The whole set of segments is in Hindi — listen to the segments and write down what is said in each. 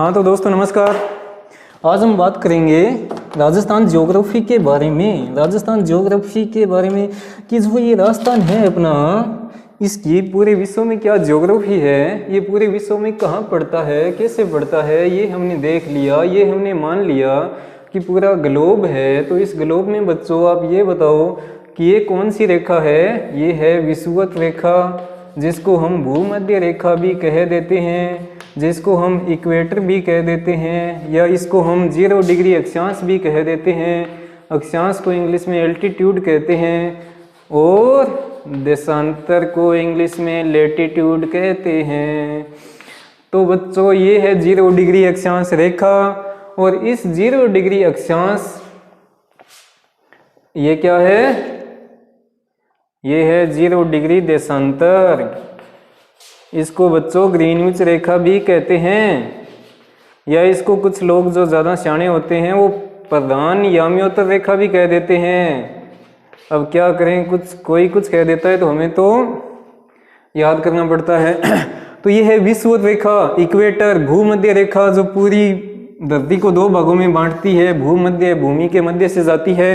हाँ तो दोस्तों नमस्कार। आज हम बात करेंगे राजस्थान ज्योग्राफी के बारे में। राजस्थान ज्योग्राफी के बारे में कि जो ये राजस्थान है अपना, इसकी पूरे विश्व में क्या ज्योग्राफी है, ये पूरे विश्व में कहाँ पड़ता है, कैसे पड़ता है, ये हमने देख लिया, ये हमने मान लिया कि पूरा ग्लोब है। तो इस ग्लोब में बच्चों आप ये बताओ कि ये कौन सी रेखा है। ये है विषुवत रेखा, जिसको हम भूमध्य रेखा भी कह देते हैं, जिसको हम इक्वेटर भी कह देते हैं, या इसको हम 0 डिग्री अक्षांश भी कह देते हैं। अक्षांश को इंग्लिश में एल्टीट्यूड कहते हैं और देशांतर को इंग्लिश में लेटीट्यूड कहते हैं। तो बच्चों ये है 0 डिग्री अक्षांश रेखा, और इस 0 डिग्री अक्षांश ये क्या है, ये है 0 डिग्री देशांतर। इसको बच्चों ग्रीनविच रेखा भी कहते हैं, या इसको कुछ लोग जो ज़्यादा सियाने होते हैं वो प्रधान याम्योत्तर रेखा भी कह देते हैं। अब क्या करें, कोई कुछ कह देता है तो हमें तो याद करना पड़ता है। तो ये है विषुवत रेखा, इक्वेटर, भूमध्य रेखा, जो पूरी धरती को 2 भागों में बांटती है। भूमध्य भूमि के मध्य से जाती है।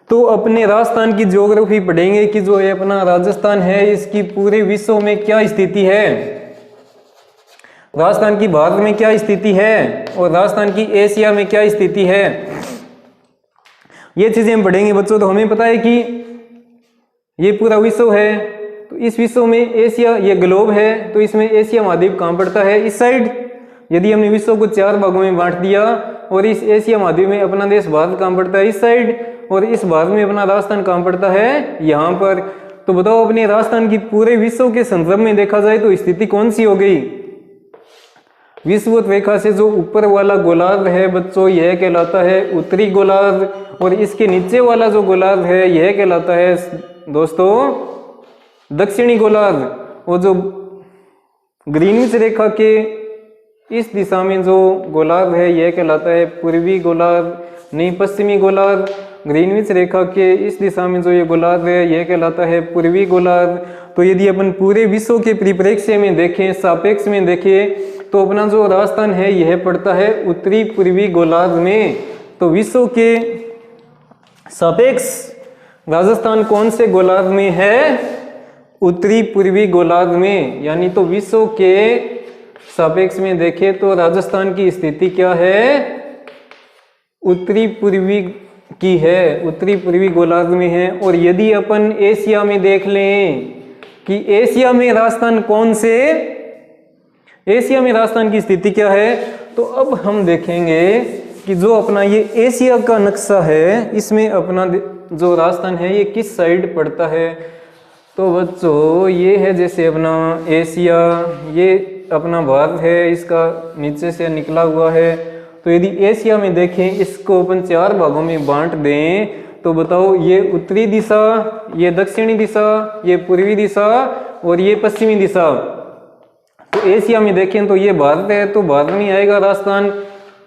तो अपने राजस्थान की ज्योग्राफी पढ़ेंगे कि जो ये अपना राजस्थान है, इसकी पूरे विश्व में क्या स्थिति है, राजस्थान की भारत में क्या स्थिति है, और राजस्थान की एशिया में क्या स्थिति है, ये चीजें हम पढ़ेंगे बच्चों। तो हमें पता है कि ये पूरा विश्व है, तो इस विश्व में एशिया, ये ग्लोब है, तो इसमें एशिया महाद्वीप कहाँ पड़ता है, इस साइड। यदि हमने विश्व को 4 भागों में बांट दिया और इस एशिया महाद्वीप में अपना देश भारत कहाँ पड़ता है, इस साइड, और इस भारत में अपना राजस्थान कहाँ पड़ता है, यहाँ पर। तो बताओ अपने राजस्थान की पूरे विश्व के संदर्भ में देखा जाए तो स्थिति कौन सी हो गई। विषुवत रेखा से जो ऊपर वाला गोलार्ध है बच्चों, यह कहलाता है उत्तरी गोलार्ध, और इसके नीचे वाला जो गोलार्ध है यह कहलाता है दोस्तों दक्षिणी गोलार्ध। और जो ग्रीनविच रेखा के इस दिशा में जो गोलार्ध है यह कहलाता है पूर्वी गोलार्ध, नहीं पश्चिमी गोलार्ध। ग्रीनविच रेखा के इस दिशा में जो ये गोलार्ध है यह कहलाता है पूर्वी गोलार्ध। तो यदि अपन पूरे विश्व के परिप्रेक्ष्य में देखें, सापेक्ष में देखें, तो अपना जो राजस्थान है यह पड़ता है उत्तरी पूर्वी गोलार्ध में। तो विश्व के सापेक्ष राजस्थान कौन से गोलार्ध में है, उत्तरी पूर्वी गोलार्ध में। यानी तो विश्व के सापेक्ष में देखें तो राजस्थान की स्थिति क्या है, उत्तरी पूर्वी की है, उत्तरी पूर्वी गोलार्ध में है। और यदि अपन एशिया में देख लें कि एशिया में राजस्थान कौन से, एशिया में राजस्थान की स्थिति क्या है, तो अब हम देखेंगे कि जो अपना ये एशिया का नक्शा है, इसमें अपना जो राजस्थान है ये किस साइड पड़ता है। तो बच्चों ये है जैसे अपना एशिया, ये अपना भारत है, इसका नीचे से निकला हुआ है। तो यदि एशिया में देखें, इसको अपन 4 भागों में बांट दें, तो बताओ ये उत्तरी दिशा, ये दक्षिणी दिशा, ये पूर्वी दिशा, और ये पश्चिमी दिशा। तो एशिया में देखें तो ये भारत है, तो भारत में आएगा राजस्थान।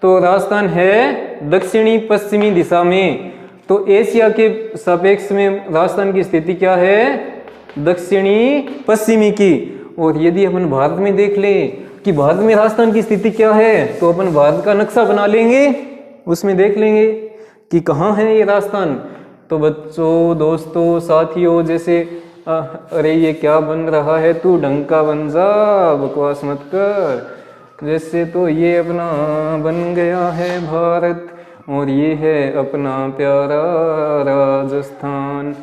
तो राजस्थान है दक्षिणी पश्चिमी दिशा में। तो एशिया के सापेक्ष में राजस्थान की स्थिति क्या है, दक्षिणी पश्चिमी की। और यदि अपन भारत में देख लें कि भारत में राजस्थान की स्थिति क्या है, तो अपन भारत का नक्शा बना लेंगे, उसमें देख लेंगे कि कहाँ है ये राजस्थान। तो बच्चों, दोस्तों, साथियों, जैसे अरे ये क्या बन रहा है, तू ढंग का बन जा, बकवास मत कर। जैसे तो ये अपना बन गया है भारत, और ये है अपना प्यारा राजस्थान।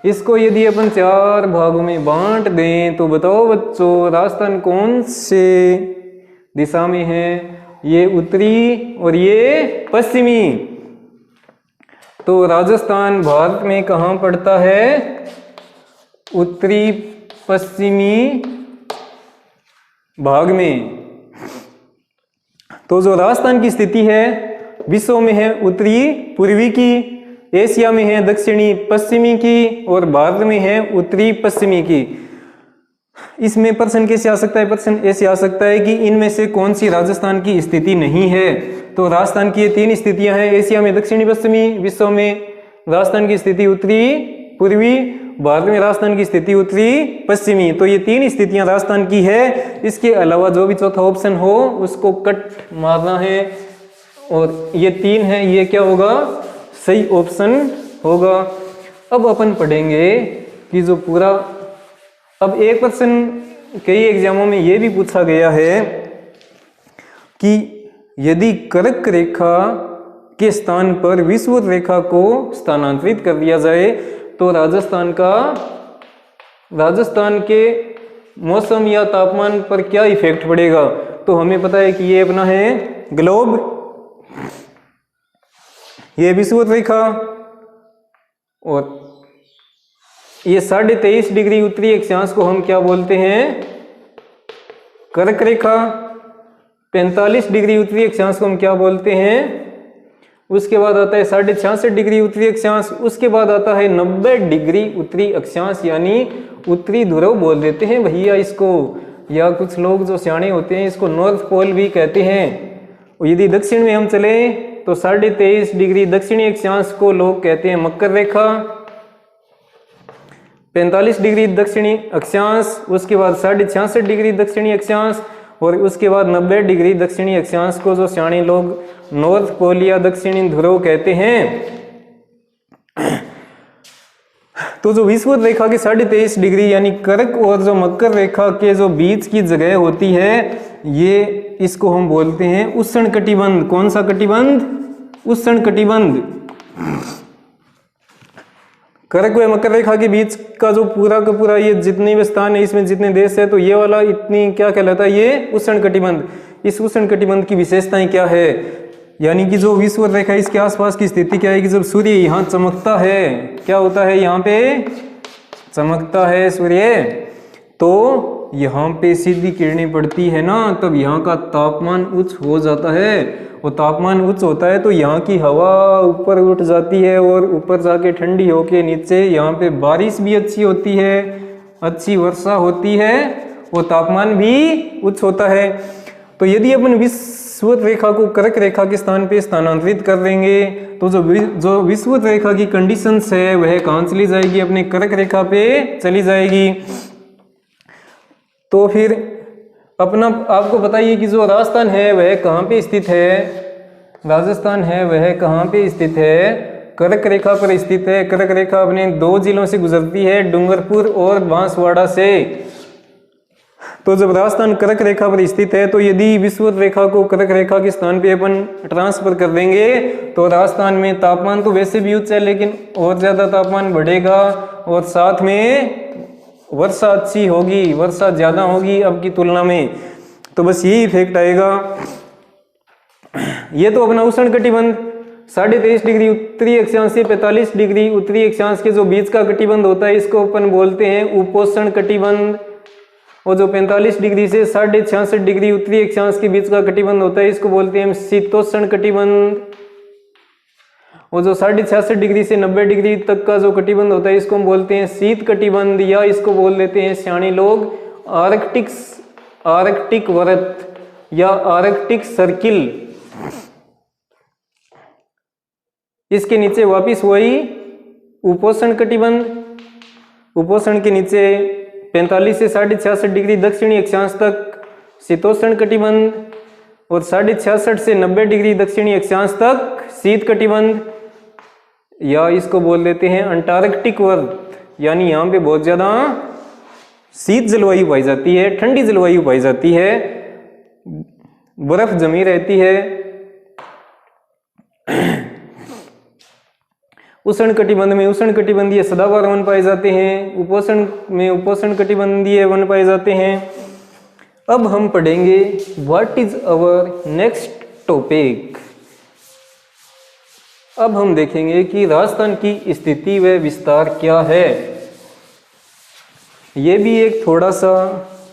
इसको यदि अपन 4 भागों में बांट दें, तो बताओ बच्चों राजस्थान कौन से दिशा में है, ये उत्तरी और ये पश्चिमी। तो राजस्थान भारत में कहाँ पड़ता है, उत्तरी पश्चिमी भाग में। तो जो राजस्थान की स्थिति है विश्व में है उत्तरी पूर्वी की, एशिया में है दक्षिणी पश्चिमी की, और भारत में है उत्तरी पश्चिमी की। इसमें प्रश्न कैसे आ सकता है, प्रश्न ऐसे आ सकता है कि इनमें से कौन सी राजस्थान की स्थिति नहीं है। तो राजस्थान की ये 3 स्थितियां हैं, एशिया में दक्षिणी पश्चिमी, विश्व में राजस्थान की स्थिति उत्तरी पूर्वी, भारत में राजस्थान की स्थिति उत्तरी पश्चिमी, तो ये 3 स्थितियां राजस्थान की है। इसके अलावा जो भी चौथा ऑप्शन हो उसको कट मारना है, और ये 3 है, ये क्या होगा, सही ऑप्शन होगा। अब अपन पढ़ेंगे कि जो पूरा, अब एक प्रश्न कई एग्जामों में ये भी पूछा गया है कि यदि कर्क रेखा के स्थान पर विषुवत रेखा को स्थानांतरित कर दिया जाए तो राजस्थान के मौसम या तापमान पर क्या इफेक्ट पड़ेगा। तो हमें पता है कि ये अपना है ग्लोब, ये विषुवत रेखा, और ये 23.5 डिग्री उत्तरी अक्षांश को हम क्या बोलते हैं, कर्क रेखा। 45 डिग्री उत्तरी अक्षांश को हम क्या बोलते हैं, उसके बाद आता है 66.5 डिग्री उत्तरी अक्षांश, उसके बाद आता है 90 डिग्री उत्तरी अक्षांश, यानी उत्तरी ध्रुव बोल देते हैं भैया इसको, या कुछ लोग जो सियाणे होते हैं इसको नॉर्थ पोल भी कहते हैं। और यदि दक्षिण में हम चले तो 23.5 डिग्री दक्षिणी अक्षांश को लोग कहते हैं मकर रेखा। 45 डिग्री दक्षिणी अक्षांश, उसके बाद 66.5 डिग्री दक्षिणी अक्षांश, और उसके बाद 90 डिग्री दक्षिणी अक्षांश को जो सियाणे लोग नॉर्थ पोल या दक्षिणी ध्रुव कहते हैं। तो जो विषुवत रेखा के 23.5 डिग्री यानी कर्क और जो मकर रेखा के जो बीच की जगह होती है, ये इसको हम बोलते हैं उष्ण कटिबंध। कौन सा कटिबंध, उष्ण कटिबंध। कर्क व मकर रेखा के बीच का जो पूरा का पूरा ये जितने भी स्थान है, इसमें जितने देश है, तो ये वाला इतनी क्या कहलाता है, ये उष्ण कटिबंध। इस उष्ण कटिबंध की विशेषताएं क्या है, यानी कि जो विषुवत रेखा इसके आसपास की स्थिति क्या है कि जब सूर्य यहाँ चमकता है, क्या होता है, यहाँ पे चमकता है सूर्य, तो यहाँ पे सीधी किरणें पड़ती है ना, तब यहाँ का तापमान उच्च हो जाता है। और तापमान उच्च होता है तो यहाँ की हवा ऊपर उठ जाती है, और ऊपर जाके ठंडी होके नीचे यहाँ पे बारिश भी अच्छी होती है, अच्छी वर्षा होती है, और तापमान भी उच्च होता है। तो यदि अपन विषुवत रेखा को कर्क रेखा के स्थान पे स्थानांतरित कर देंगे तो जो विषुवत रेखा की कंडीशंस है वह कहाँ चली जाएगी, अपने कर्क रेखा पे चली जाएगी। तो फिर अपना आपको बताइए कि जो राजस्थान है वह कहाँ पे स्थित है, राजस्थान है वह कहाँ पे स्थित है, कर्क रेखा पर स्थित है। कर्क रेखा अपने 2 जिलों से गुजरती है, डूंगरपुर और बांसवाड़ा से। तो जब राजस्थान कर्क रेखा पर स्थित है तो यदि विषुवत रेखा को कर्क रेखा के स्थान पे अपन ट्रांसफर कर देंगे तो राजस्थान में तापमान तो वैसे भी उच्च है, लेकिन और ज़्यादा तापमान बढ़ेगा, और साथ में वर्षा अच्छी होगी, वर्षा ज़्यादा होगी अब की तुलना में। तो बस यही इफेक्ट आएगा। ये तो अपना उष्ण कटिबंध 23.5 डिग्री उत्तरी अक्षांश से 45 डिग्री उत्तरी अक्षांश के जो बीच का कटिबंध होता है इसको अपन बोलते हैं उपोष्ण कटिबंध। और जो 45 डिग्री से 66.5 डिग्री उत्तरी अक्षांश के बीच का कटिबंध होता है इसको बोलते हैं शीतोष्ण कटिबंध। और जो 66.5 डिग्री से 90 डिग्री तक का जो कटिबंध होता है इसको हम बोलते हैं शीत कटिबंध, या इसको बोल देते हैं सियाणे लोग आर्कटिक वृत्त या आर्कटिक सर्किल। इसके नीचे वापिस वही उपोष्ण कटिबंध, उपोष्ण के नीचे 45 से 66.5 डिग्री दक्षिणी अक्षांश तक शीतोष्ण कटिबंध, और 66.5 से 90 डिग्री दक्षिणी अक्षांश तक शीत कटिबंध, या इसको बोल देते हैं अंटार्कटिक वृत्त। यानी यहाँ पे बहुत ज़्यादा शीत जलवायु पाई जाती है, ठंडी जलवायु पाई जाती है, बर्फ जमी रहती है। उष्ण कटिबंध में उष्ण कटिबंधीय सदाबहार वन पाए जाते हैं, उपोष्ण में उपोष्ण कटिबंधीय वन पाए जाते हैं। अब हम पढ़ेंगे what is our next topic. अब हम देखेंगे कि राजस्थान की स्थिति व विस्तार क्या है। ये भी एक थोड़ा सा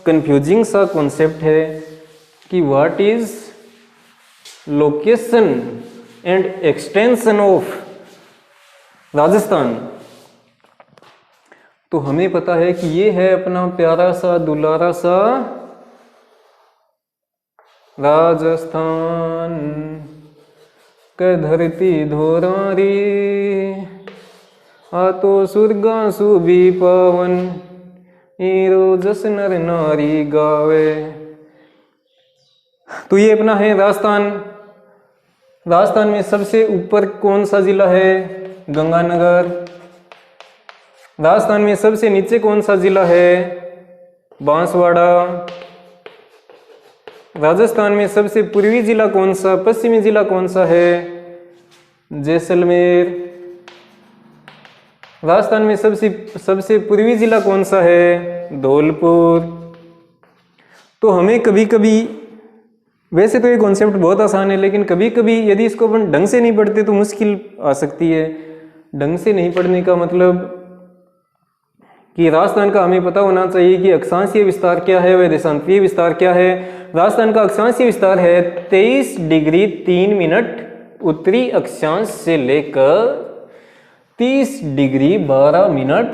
कंफ्यूजिंग सा कॉन्सेप्ट है कि what is location and extension of Rajasthan. तो हमें पता है कि ये है अपना प्यारा सा दुलारा सा राजस्थान के धरती धोरारी आ तो स्वर्गांसु भी पावन, हीरो जस नर नारी गावे। तो ये अपना है राजस्थान। राजस्थान में सबसे ऊपर कौन सा जिला है? गंगानगर। राजस्थान में सबसे नीचे कौन सा जिला है? बांसवाड़ा। राजस्थान में सबसे पूर्वी जिला कौन सा, पश्चिमी जिला कौन सा है? जैसलमेर। राजस्थान में सबसे पूर्वी जिला कौन सा है? धौलपुर। तो हमें कभी कभी, वैसे तो ये कॉन्सेप्ट बहुत आसान है, लेकिन कभी कभी यदि इसको अपन ढंग से नहीं पढ़ते तो मुश्किल आ सकती है। ढंग से नहीं पढ़ने का मतलब कि राजस्थान का हमें पता होना चाहिए कि अक्षांशीय विस्तार क्या है व देशांतरीय विस्तार क्या है। राजस्थान का अक्षांशीय विस्तार है 23 डिग्री 3 मिनट उत्तरी अक्षांश से लेकर 30 डिग्री 12 मिनट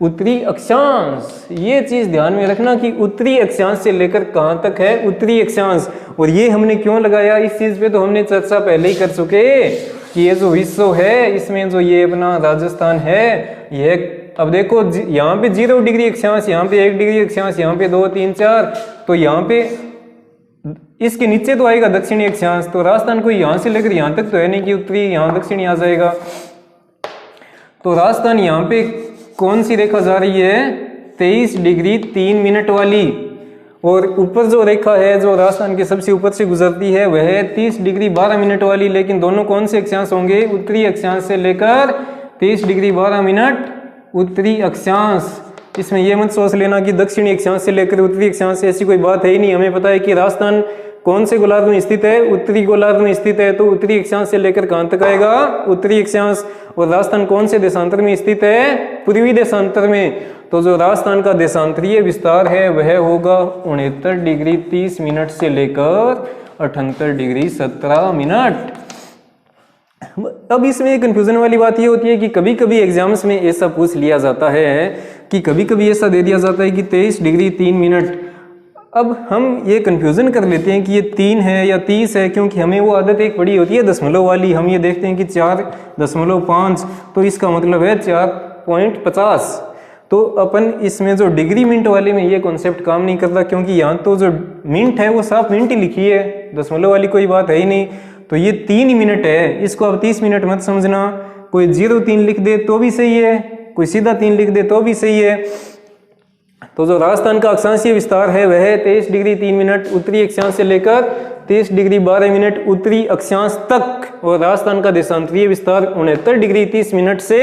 उत्तरी अक्षांश। ये चीज ध्यान में रखना कि उत्तरी अक्षांश से लेकर कहां तक है? उत्तरी अक्षांश। और ये हमने क्यों लगाया इस चीज पे, तो हमने चर्चा पहले ही कर चुके कि ये जो विश्व है इसमें जो ये अपना राजस्थान है, यह अब देखो यहाँ पे 0 डिग्री अक्षांश, यहाँ पे 1 डिग्री अक्षांश, यहाँ पे 2 3 4, तो यहाँ पे इसके नीचे तो आएगा दक्षिणी अक्षांश। तो राजस्थान को यहाँ से लेकर यहाँ तक तो है नहीं कि उत्तरी यहाँ दक्षिणी आ जाएगा। तो राजस्थान यहाँ पे कौन सी रेखा जा रही है? 23 डिग्री 3 मिनट वाली। और ऊपर जो रेखा है जो राजस्थान के सबसे ऊपर से गुजरती है वह है 30 डिग्री 12 मिनट वाली। लेकिन दोनों कौन से अक्षांश होंगे? उत्तरी अक्षांश से लेकर 30 डिग्री 12 मिनट उत्तरी अक्षांश। इसमें यह मत सोच लेना कि दक्षिणी अक्षांश से लेकर उत्तरी अक्षांश, ऐसी कोई बात है ही नहीं। हमें पता है कि राजस्थान कौन से गोलार्ध में स्थित है? उत्तरी गोलार्ध में स्थित है। तो उत्तरी अक्षांश से लेकर कहां तक आएगा? उत्तरी अक्षांश। और राजस्थान कौन से देशांतर में स्थित है? पूर्वी देशांतर में। तो जो राजस्थान का देशांतरीय विस्तार है वह होगा 69 डिग्री 30 मिनट से लेकर 78 डिग्री 17 मिनट। अब इसमें कंफ्यूजन वाली बात ये होती है कि कभी कभी एग्जाम्स में ऐसा पूछ लिया जाता है कि कभी कभी ऐसा दे दिया जाता है कि 23 डिग्री 3 मिनट। अब हम ये कंफ्यूजन कर लेते हैं कि ये 3 है या 30 है, क्योंकि हमें वो आदत एक पड़ी होती है दशमलव वाली। हम ये देखते हैं कि 4.5, तो इसका मतलब है 4.50। तो अपन इसमें जो डिग्री मिनट वाले में ये कॉन्सेप्ट काम नहीं करता, क्योंकि यहाँ तो जो मिनट है वो साफ मिनट ही लिखी है, दशमलव वाली कोई बात है ही नहीं। तो ये 3 मिनट है, इसको अब 30 मिनट मत समझना। कोई 0.3 लिख दे तो भी सही है, कोई सीधा 3 लिख दे तो भी सही है। तो जो राजस्थान का अक्षांशीय विस्तार है वह है 23 डिग्री 3 मिनट उत्तरी अक्षांश से लेकर 30 डिग्री 12 मिनट उत्तरी अक्षांश तक। और राजस्थान का देशांतरीय विस्तार 69 डिग्री 30 मिनट से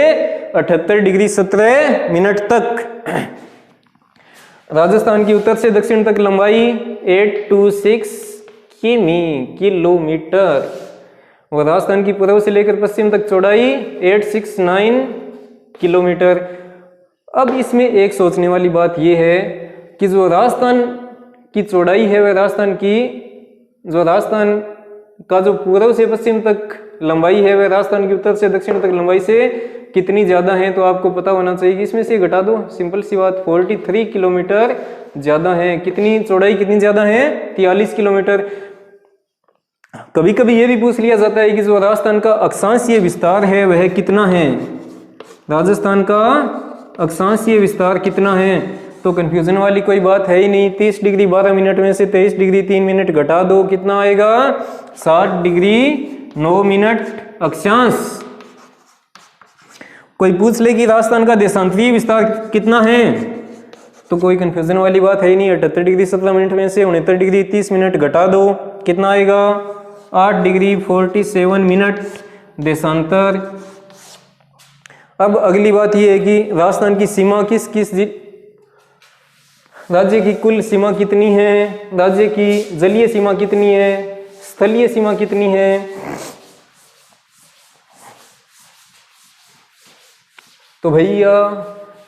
78 डिग्री 17 मिनट तक। राजस्थान की उत्तर से दक्षिण तक लंबाई 826 किलोमीटर। और राजस्थान की पूर्व से लेकर पश्चिम तक चौड़ाई 869 किलोमीटर। अब इसमें एक सोचने वाली बात यह है कि जो राजस्थान की चौड़ाई है वह राजस्थान का जो पूर्व से पश्चिम तक लंबाई है वह राजस्थान की उत्तर से दक्षिण तक लंबाई से कितनी ज्यादा है। तो आपको पता होना चाहिए कि इसमें से घटा दो, सिंपल सी बात, 43 किलोमीटर ज्यादा है। कितनी चौड़ाई कितनी ज्यादा है? 43 किलोमीटर। कभी कभी यह भी पूछ लिया जाता है कि जो राजस्थान का अक्षांशीय विस्तार है वह कितना है? राजस्थान का अक्षांशीय विस्तार कितना है? तो कंफ्यूजन वाली कोई बात है ही नहीं। 30 डिग्री 12 मिनट में से 23 डिग्री 3 मिनट घटा दो, कितना आएगा? 60 डिग्री 9 मिनट अक्षांश। कोई पूछ ले कि राजस्थान का देशांतरीय विस्तार कितना है, तो कोई कंफ्यूजन वाली बात है ही नहीं। 78 डिग्री 17 मिनट में से 69 डिग्री 30 मिनट घटा दो, कितना आएगा? 8 डिग्री 47 मिनट देशांतर। अब अगली बात यह है कि राजस्थान की सीमा किस राज्य की कुल सीमा कितनी है? राज्य की जलीय सीमा कितनी है? स्थलीय सीमा कितनी है? तो भैया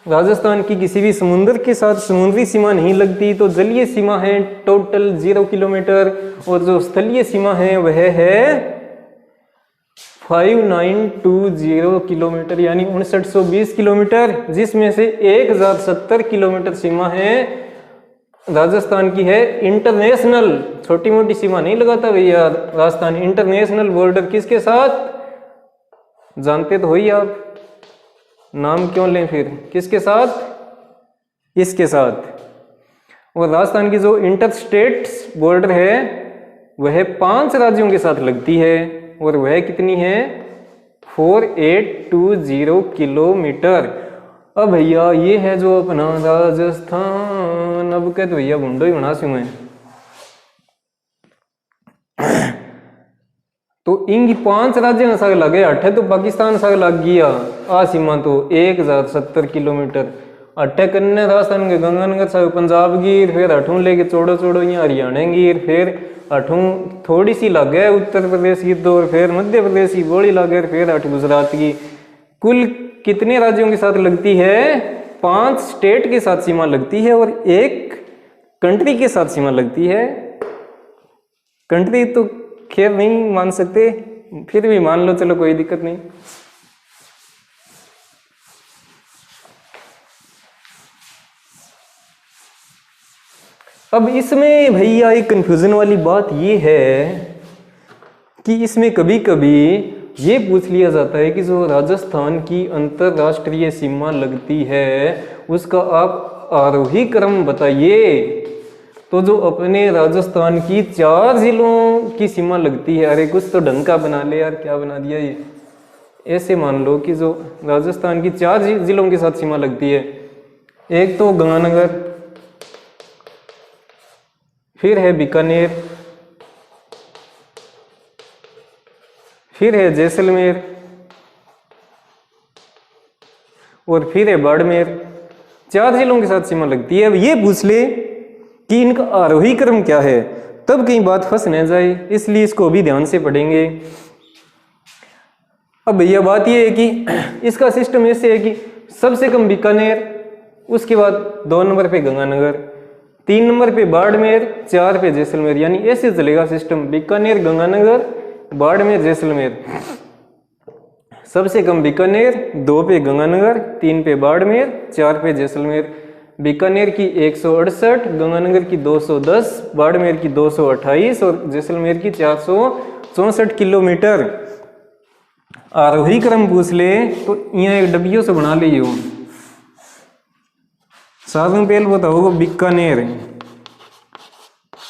राजस्थान की किसी भी समुद्र के साथ समुद्री सीमा नहीं लगती, तो जलीय सीमा है टोटल 0 किलोमीटर और जो स्थलीय सीमा है वह है 5920 किलोमीटर यानी 5920 किलोमीटर, जिसमें से 1070 किलोमीटर सीमा है राजस्थान की है इंटरनेशनल। छोटी मोटी सीमा नहीं लगाता भैया राजस्थान। इंटरनेशनल बॉर्डर किसके साथ जानते तो हो ही आप, नाम क्यों लें फिर, किसके साथ, इसके साथ। और राजस्थान की जो इंटर स्टेट बॉर्डर है वह 5 राज्यों के साथ लगती है और वह कितनी है, 4820 किलोमीटर। अब भैया ये है जो अपना राजस्थान, अब कहते तो भैया भुंडो ही बना सी मैं। तो इनकी 5 राज्य में साग लगे, 8 तो पाकिस्तान साग लग गया, आ सीमा तो 1070 किलोमीटर। 8 कन्या राजस्थान के गंगानगर साग पंजाब गिर, फिर 8 लेके चौड़ो चौड़ो यहाँ हरियाणा गिर, फिर 8 थोड़ी सी लगे उत्तर प्रदेश की, तो फिर मध्य प्रदेश की बोली लगे, फिर 8 गुजरात की। कुल कितने राज्यों के साथ लगती है, 5 स्टेट के साथ सीमा लगती है और 1 कंट्री के साथ सीमा लगती है। कंट्री तो खैर नहीं मान सकते, फिर भी मान लो, चलो कोई दिक्कत नहीं। अब इसमें भैया एक कंफ्यूजन वाली बात ये है कि इसमें कभी कभी ये पूछ लिया जाता है कि जो राजस्थान की अंतरराष्ट्रीय सीमा लगती है उसका आप आरोही क्रम बताइए। तो जो अपने राजस्थान की 4 जिलों की सीमा लगती है, अरे कुछ तो ढंग का बना ले यार, क्या बना दिया ये। ऐसे मान लो कि जो राजस्थान की 4 जिलों के साथ सीमा लगती है, एक तो गंगानगर, फिर है बीकानेर, फिर है जैसलमेर और फिर है बाड़मेर। 4 जिलों के साथ सीमा लगती है। अब ये पूछ ले कि इनका आरोही क्रम क्या है, तब कहीं बात फंस न जाए, इसलिए इसको भी ध्यान से पढ़ेंगे। अब भैया बात ये है कि इसका सिस्टम ऐसे है कि सबसे कम बीकानेर, उसके बाद 2 नंबर पे गंगानगर, 3 नंबर पे बाड़मेर, 4 पे जैसलमेर, यानी ऐसे चलेगा सिस्टम, बीकानेर, गंगानगर, बाड़मेर, जैसलमेर। सबसे कम बीकानेर, 2 पे गंगानगर, 3 पे बाड़मेर, 4 पे जैसलमेर। बीकानेर की 168, गंगानगर की 210, बाड़मेर की 228 और जैसलमेर की 464 किलोमीटर। आरोही क्रम पूछ ले तो यहाँ एक डब्बियों से बना लियो। साधन पहल बताओ, बीकानेर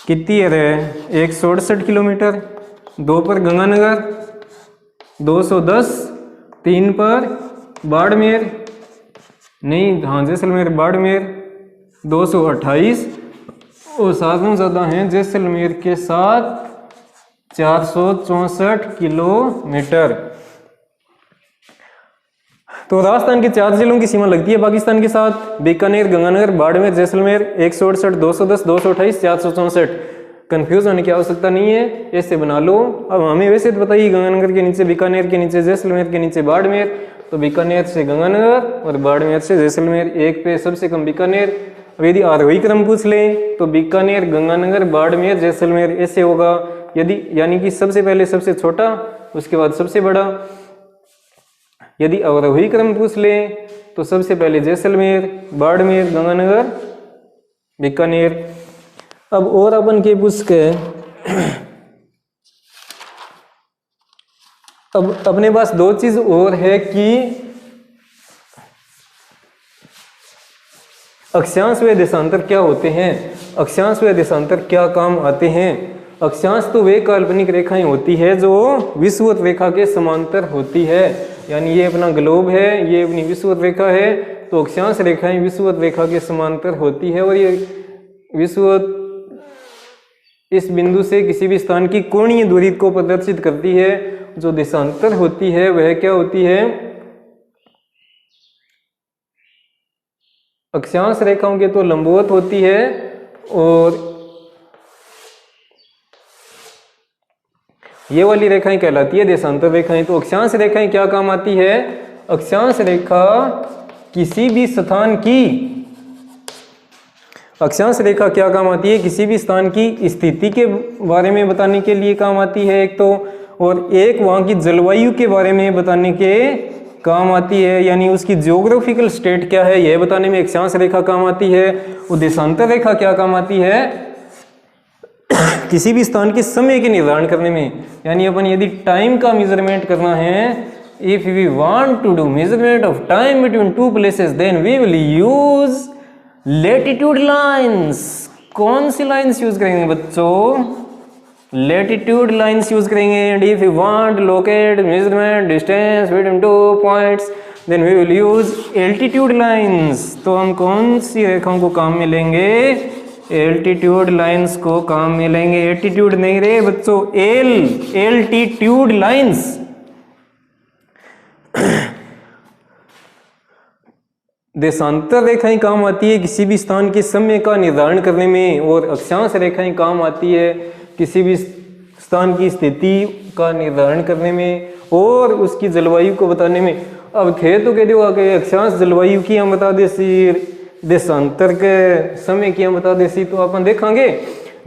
कितनी है, 168 किलोमीटर, 2 पर गंगानगर 210, 3 पर बाड़मेर नहीं, हाँ जैसलमेर बाड़मेर 228 और साधन ज़्यादा हैं जैसलमेर के साथ 464 किलोमीटर। तो राजस्थान के 4 जिलों की सीमा लगती है पाकिस्तान के साथ, बीकानेर, गंगानगर, बाड़मेर, जैसलमेर, 168, 210, 228, 464। कंफ्यूज होने की आवश्यकता नहीं है, ऐसे बना लो। अब हमें वैसे तो बताइए, गंगानगर के नीचे बीकानेर, के नीचे जैसलमेर, के नीचे बाड़मेर, तो बीकानेर से गंगानगर और बाड़मेर से जैसलमेर, एक पे सबसे कम बीकानेर। अब यदि आरोही क्रम पूछ ले तो बीकानेर, गंगानगर, बाड़मेर, जैसलमेर ऐसे होगा, यदि यानी कि सबसे पहले सबसे छोटा, उसके बाद सबसे बड़ा। यदि अवरोही क्रम पूछ ले तो सबसे पहले जैसलमेर, बाड़मेर, गंगानगर, बीकानेर। अब और अपन के पूछ के अब अपने पास 2 चीज और है कि अक्षांश व देशांतर क्या होते हैं, अक्षांश व देशांतर क्या काम आते हैं। अक्षांश तो वे काल्पनिक रेखाएं होती है जो विषुवत रेखा के समांतर होती है, यानी ये अपना ग्लोब है, ये अपनी विषुवत रेखा है, तो अक्षांश रेखाएं विषुवत रेखा के समांतर होती है और ये विषुवत इस बिंदु से किसी भी स्थान की कोणीय दूरी को प्रदर्शित करती है। जो देशांतर होती है वह क्या होती है, अक्षांश रेखाओं के तो लंबवत होती है और ये वाली रेखाएं कहलाती है देशांतर रेखाएं। तो अक्षांश रेखाएं क्या काम आती है, अक्षांश रेखा किसी भी स्थान की, अक्षांश रेखा क्या काम आती है, किसी भी स्थान की स्थिति के बारे में बताने के लिए काम आती है एक तो, और एक वहाँ की जलवायु के बारे में बताने के काम आती है, यानी उसकी ज्योग्राफिकल स्टेट क्या है यह बताने में अक्षांश रेखा काम आती है। और देशांतर रेखा क्या काम आती है, किसी भी स्थान के समय के निर्धारण करने में, यानी अपन यदि टाइम का मेजरमेंट करना है if we want to do measurement of time between two places then we will use latitude lines. कौन सी लाइन्स यूज करेंगे बच्चों? लेटीट्यूड लाइन्स यूज करेंगे. And if you want locate measurement distance between two points then we will use altitude lines. तो हम कौन सी रेखाओं को काम में लेंगे? एल्टीट्यूड लाइन्स को काम में लेंगे. एल्टीट्यूड नहीं रे बच्चों, एल्टीट्यूड लाइन्स. देशांतर रेखाएं काम आती है किसी भी स्थान के समय का निर्धारण करने में, और अक्षांश रेखाएं काम आती है किसी भी स्थान की स्थिति का निर्धारण करने में और उसकी जलवायु को बताने में. अब थे तो कह दो कि अक्षांश जलवायु की हम बता दे सी, देशांतर के समय की हम बता दे सी. तो अपन देखेंगे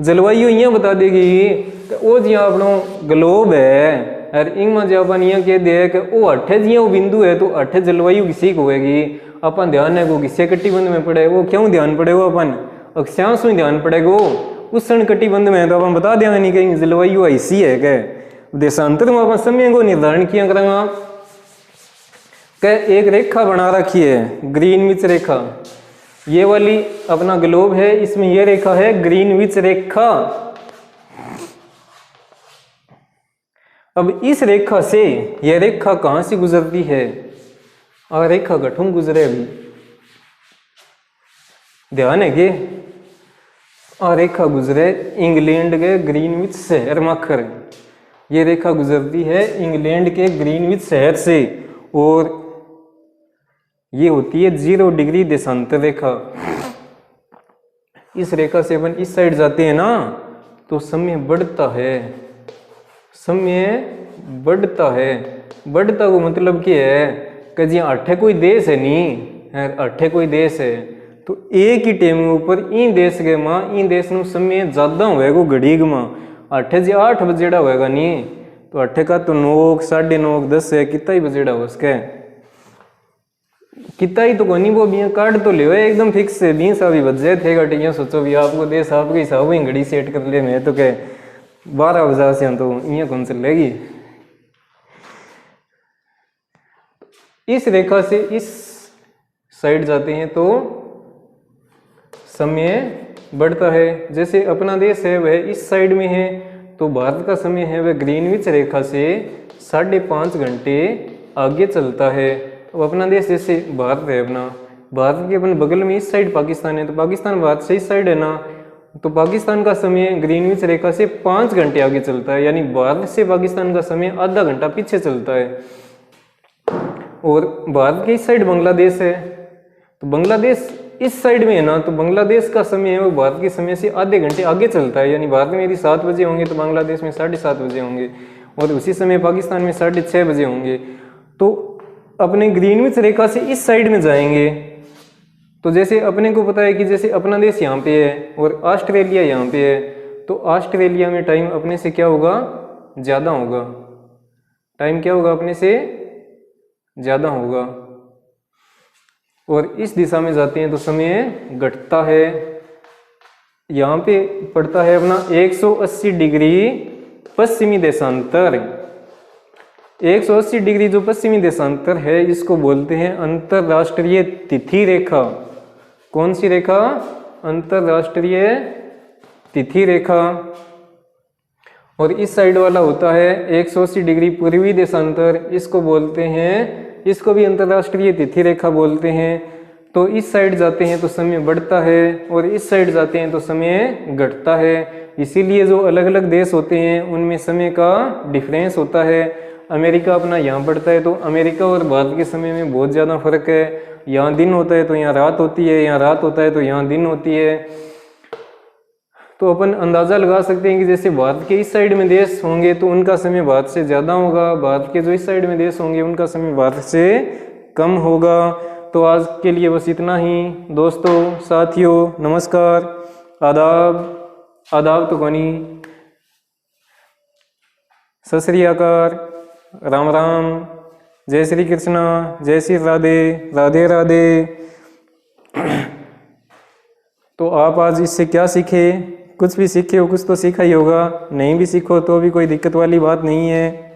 जलवायु यहाँ बता देगी वो जी अपनो ग्लोब है और इनमें जो अपन यहाँ कह दे कि वो अठे जी वो बिंदु है तो अठे जलवायु किसी को होगी. अपन ध्यान है वो किसी कटिबंध में पड़े, वो क्यों ध्यान पड़ेगा? अपन अक्षांश में ध्यान पड़ेगा. उस कटिबंध में तो अपन बता देंगे नहीं कहीं जलवायु ऐसी है क्या. देशांतर में अपन समय को निर्धारण किया करेंगे कि एक रेखा बना रखी है ग्रीनविच रेखा. ये वाली अपना ग्लोब है, इसमें ये रेखा है ग्रीनविच रेखा. अब इस रेखा से यह रेखा कहां से गुजरती है? और रेखा गठुम गुजरे. अभी ध्यान है कि और रेखा गुजरे इंग्लैंड के ग्रीनविच शहर माखर. ये रेखा गुजरती है इंग्लैंड के ग्रीनविच शहर से और ये होती है 0 डिग्री देशांतर रेखा. इस रेखा से अपन इस साइड जाते हैं ना तो समय बढ़ता है. समय बढ़ता है. बढ़ता को मतलब क्या है कि जी अठे कोई देश है नहीं, अठे कोई देश है तो एक ही टाइम ऊपर इन देश के माँ इन देश में समय ज़्यादा होएगा घड़ी माँ. अठे जी 8 बजेड़ा होएगा नहीं तो अठे का तो 9, 9:30, 10 है. कितना ही बजेड़ा हो उसके कितना ही तो कोनी वो भी काट तो ले एकदम फिक्स है 20 अभी बज जाए थे घटिया. सोचो भी आपको देश आपके हिसाब ही घड़ी सेट कर ले. मैं तो कह 12 बजा से तो यहाँ कौन चलेगी. इस रेखा से इस साइड जाते हैं तो समय बढ़ता है. जैसे अपना देश है वह इस साइड में है तो भारत का समय है वह ग्रीनविच रेखा से 5.5 घंटे आगे चलता है. अब अपना देश जैसे भारत है, अपना भारत के अपन बगल में इस साइड पाकिस्तान है तो पाकिस्तान भारत से इस साइड है ना, तो पाकिस्तान का समय ग्रीनविच रेखा से 5 घंटे आगे चलता है. यानी भारत से पाकिस्तान का समय आधा घंटा पीछे चलता है. और भारत के इस साइड बांग्लादेश है तो बांग्लादेश इस साइड में है ना, तो बांग्लादेश का समय है वो भारत के समय से आधे घंटे आगे चलता है. यानी भारत में यदि 7 बजे होंगे तो बांग्लादेश में 7:30 बजे होंगे और उसी समय पाकिस्तान में 6:30 बजे होंगे. तो अपने ग्रीनविच रेखा से इस साइड में जाएंगे तो जैसे अपने को पता है कि जैसे अपना देश यहाँ पे है और ऑस्ट्रेलिया यहाँ पे है तो ऑस्ट्रेलिया में टाइम अपने से क्या होगा? ज़्यादा होगा. टाइम क्या होगा? अपने से ज़्यादा होगा. और इस दिशा में जाते हैं तो समय घटता है. यहाँ पे पड़ता है अपना 180 डिग्री पश्चिमी देशांतर. 180 डिग्री जो पश्चिमी देशांतर है इसको बोलते हैं अंतरराष्ट्रीय तिथि रेखा. कौन सी रेखा? अंतरराष्ट्रीय तिथि रेखा. और इस साइड वाला होता है 180 डिग्री पूर्वी देशांतर. इसको बोलते हैं, इसको भी अंतरराष्ट्रीय तिथि रेखा बोलते हैं. तो इस साइड जाते हैं तो समय बढ़ता है और इस साइड जाते हैं तो समय घटता है. इसीलिए जो अलग अलग देश होते हैं उनमें समय का डिफरेंस होता है. अमेरिका अपना यहाँ पड़ता है तो अमेरिका और भारत के समय में बहुत ज़्यादा फर्क है. यहाँ दिन होता है तो यहाँ रात होती है, यहाँ रात होता है तो यहाँ दिन होती है. तो अपन अंदाज़ा लगा सकते हैं कि जैसे भारत के इस साइड में देश होंगे तो उनका समय भारत से ज़्यादा होगा, भारत के जो इस साइड में देश होंगे उनका समय भारत से कम होगा. तो आज के लिए बस इतना ही दोस्तों, साथियों, नमस्कार, आदाब. आदाब तो कोनी, सत श्री अकाल, राम राम, जय श्री कृष्णा, जय श्री राधे, राधे राधे. तो आप आज इससे क्या सीखे? कुछ भी सीखे हो, कुछ तो सीखा ही होगा. नहीं भी सीखो तो भी कोई दिक्कत वाली बात नहीं है.